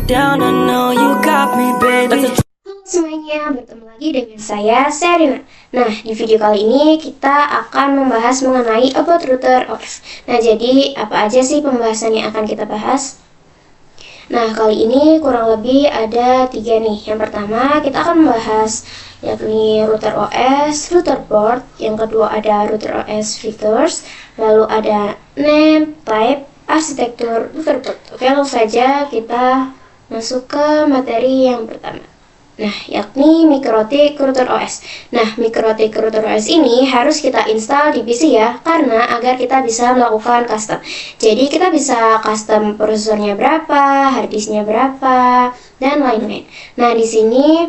down, I know you got me, baby. Halo semuanya, bertemu lagi dengan saya, Serina. Nah, di video kali ini kita akan membahas mengenai about router OS. Nah, jadi apa aja sih pembahasan yang akan kita bahas? Nah, kali ini kurang lebih ada 3 nih. Yang pertama, kita akan membahas yakni router OS, router port. Yang kedua ada router OS features. Lalu ada name, type, arsitektur router port. Oke, langsung saja kita masuk ke materi yang pertama. Nah, yakni MikroTik Router OS. Nah, MikroTik Router OS ini harus kita install di PC ya, karena agar kita bisa melakukan custom. Jadi, kita bisa custom prosesornya berapa, harddisknya berapa, dan lain-lain. Nah, di sini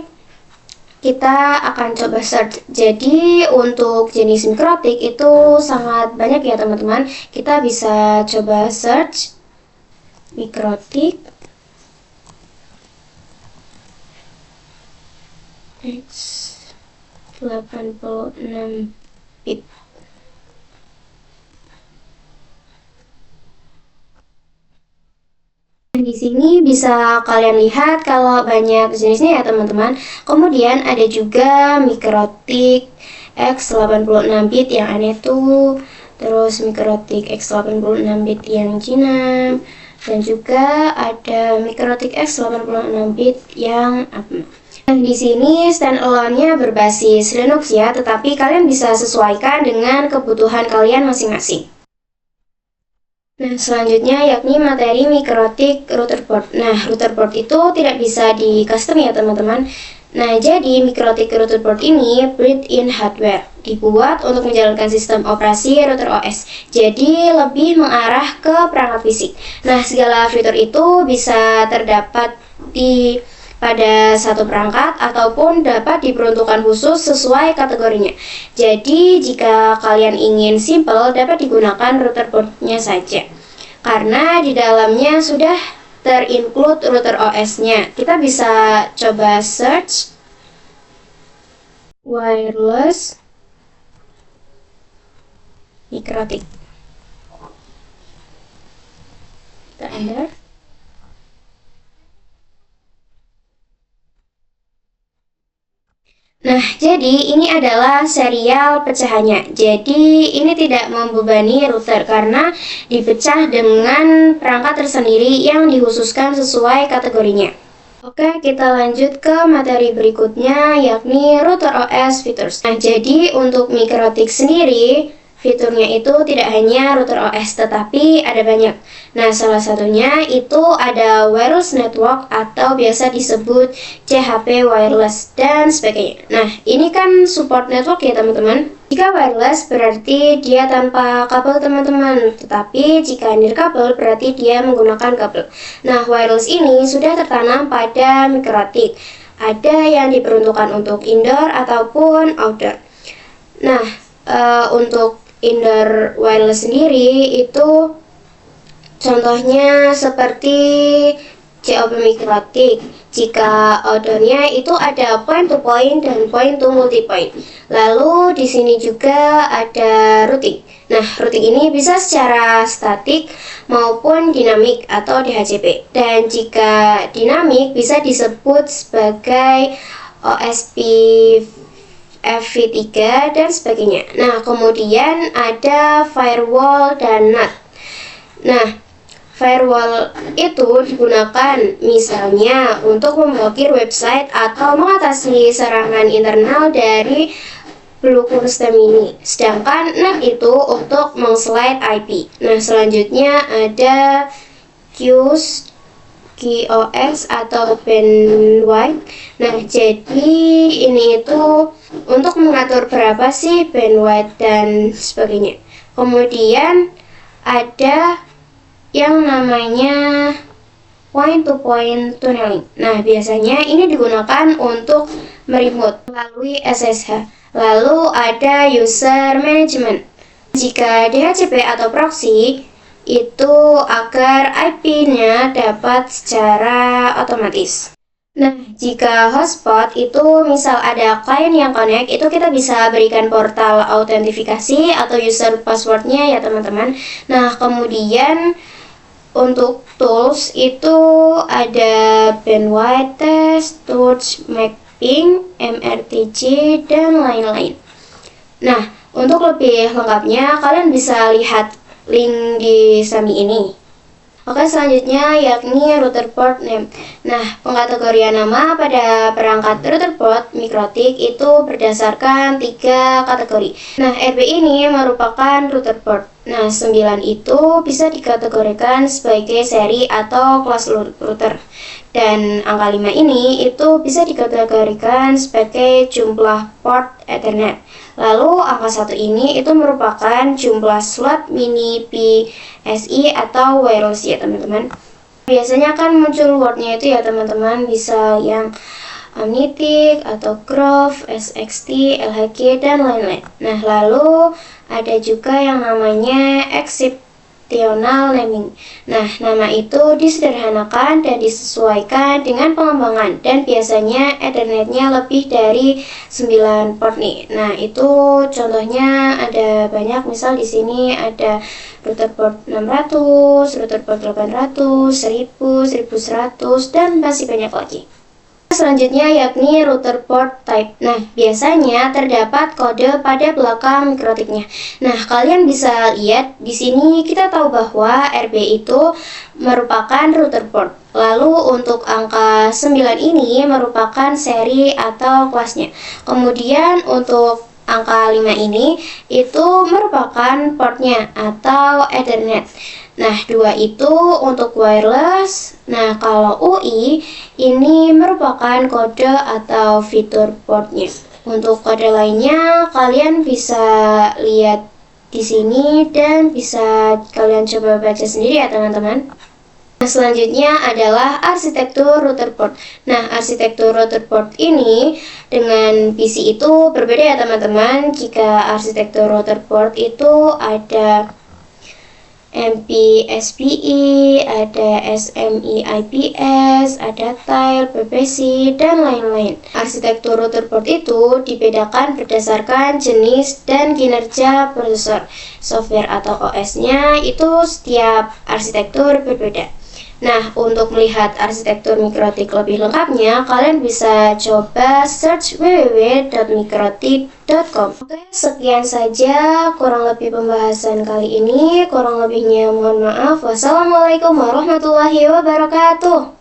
kita akan coba search. Jadi, untuk jenis MikroTik itu sangat banyak ya, teman-teman. Kita bisa coba search MikroTik X86 bit. Di sini bisa kalian lihat kalau banyak jenisnya ya teman-teman. Kemudian ada juga MikroTik X86 bit yang aneh tuh. Terus MikroTik X86 bit yang Cina. Dan juga ada MikroTik X86 bit yang apa? Di sini standalone-nya berbasis Linux ya, tetapi kalian bisa sesuaikan dengan kebutuhan kalian masing-masing. Nah, selanjutnya yakni materi MikroTik Router Port. Nah, router port itu tidak bisa di custom ya teman-teman. Nah, jadi MikroTik Router Port ini built-in hardware, dibuat untuk menjalankan sistem operasi router OS. Jadi, lebih mengarah ke perangkat fisik. Nah, segala fitur itu bisa terdapat pada satu perangkat ataupun dapat diperuntukkan khusus sesuai kategorinya. Jadi, jika kalian ingin simple, dapat digunakan router portnya saja. Karena di dalamnya sudah terinclude router OS-nya. Kita bisa coba search wireless MikroTik. Kita enter. Nah, jadi ini adalah serial pecahannya. Jadi ini tidak membebani router karena dipecah dengan perangkat tersendiri yang dikhususkan sesuai kategorinya. Oke, kita lanjut ke materi berikutnya yakni router OS features. Nah, jadi untuk MikroTik sendiri fiturnya itu tidak hanya router OS, tetapi ada banyak. Nah, salah satunya itu ada wireless network atau biasa disebut CHP wireless dan sebagainya. Nah, ini kan support network ya teman-teman. Jika wireless berarti dia tanpa kabel teman-teman, tetapi jika nirkabel berarti dia menggunakan kabel. Nah, wireless ini sudah tertanam pada MikroTik. Ada yang diperuntukkan untuk indoor ataupun outdoor. Nah, untuk indoor wireless sendiri itu contohnya seperti COP MikroTik. Jika outdoornya itu ada point to point dan point to multi point. Lalu di sini juga ada routing. Nah, routing ini bisa secara statik maupun dinamik atau DHCP. Dan jika dinamik bisa disebut sebagai OSP FV3 dan sebagainya. Nah, kemudian ada firewall dan NAT. Nah, firewall itu digunakan misalnya untuk memblokir website atau mengatasi serangan internal dari peluru sistem ini. Sedangkan NAT itu untuk mengslide IP. Nah, selanjutnya ada QoS atau bandwidth. Nah, jadi ini itu untuk mengatur berapa sih bandwidth dan sebagainya. Kemudian ada yang namanya point to point tunneling. Nah, biasanya ini digunakan untuk meremote melalui SSH. Lalu ada user management. Jika DHCP atau proxy itu agar IP-nya dapat secara otomatis. Nah, jika hotspot itu misal ada klien yang connect, itu kita bisa berikan portal autentifikasi atau user passwordnya ya teman-teman. Nah, kemudian Untuk tools itu ada bandwidth test, touch mapping, MRTG, dan lain-lain. Nah, untuk lebih lengkapnya kalian bisa lihat link di Sami ini. Oke, selanjutnya yakni router port name. Nah, pengkategorian nama pada perangkat router port mikrotik itu berdasarkan 3 kategori. Nah, RB ini merupakan router port. Nah, 9 itu bisa dikategorikan sebagai seri atau kelas router. Dan angka 5 ini itu bisa dikategorikan sebagai jumlah port Ethernet. Lalu angka 1 ini itu merupakan jumlah slot mini PSI atau wireless ya teman-teman. Biasanya kan muncul wordnya itu ya teman-teman, bisa yang Omnitic atau Grove, SXT, LHG, dan lain-lain. Nah, lalu ada juga yang namanya exceptional naming. Nah, nama itu disederhanakan dan disesuaikan dengan pengembangan, dan biasanya Ethernetnya lebih dari 9 port nih. Nah, itu contohnya ada banyak, misal di sini ada router port 600, router port 800, 1000, 1100, dan masih banyak lagi. Selanjutnya yakni router port type. Nah, biasanya terdapat kode pada belakang mikrotiknya. Nah, kalian bisa lihat di sini kita tahu bahwa RB itu merupakan router port. Lalu untuk angka 9 ini merupakan seri atau kelasnya. Kemudian untuk angka 5 ini itu merupakan portnya atau Ethernet. Nah, 2 itu untuk wireless. Nah, kalau UI ini merupakan kode atau fitur portnya. Untuk kode lainnya kalian bisa lihat di sini dan bisa kalian coba baca sendiri ya teman-teman. Nah, selanjutnya adalah arsitektur router port. Nah, arsitektur router port ini dengan PC itu berbeda ya teman-teman. Jika arsitektur router port itu ada MPSPI, ada SMI IPS, ada tile, PPC, dan lain-lain. Arsitektur router port itu dibedakan berdasarkan jenis dan kinerja prosesor. Software atau OS-nya itu setiap arsitektur berbeda. Nah, untuk melihat arsitektur mikrotik lebih lengkapnya, kalian bisa coba search www.mikrotik.com. Oke, sekian saja kurang lebih pembahasan kali ini. Kurang lebihnya mohon maaf. Wassalamualaikum warahmatullahi wabarakatuh.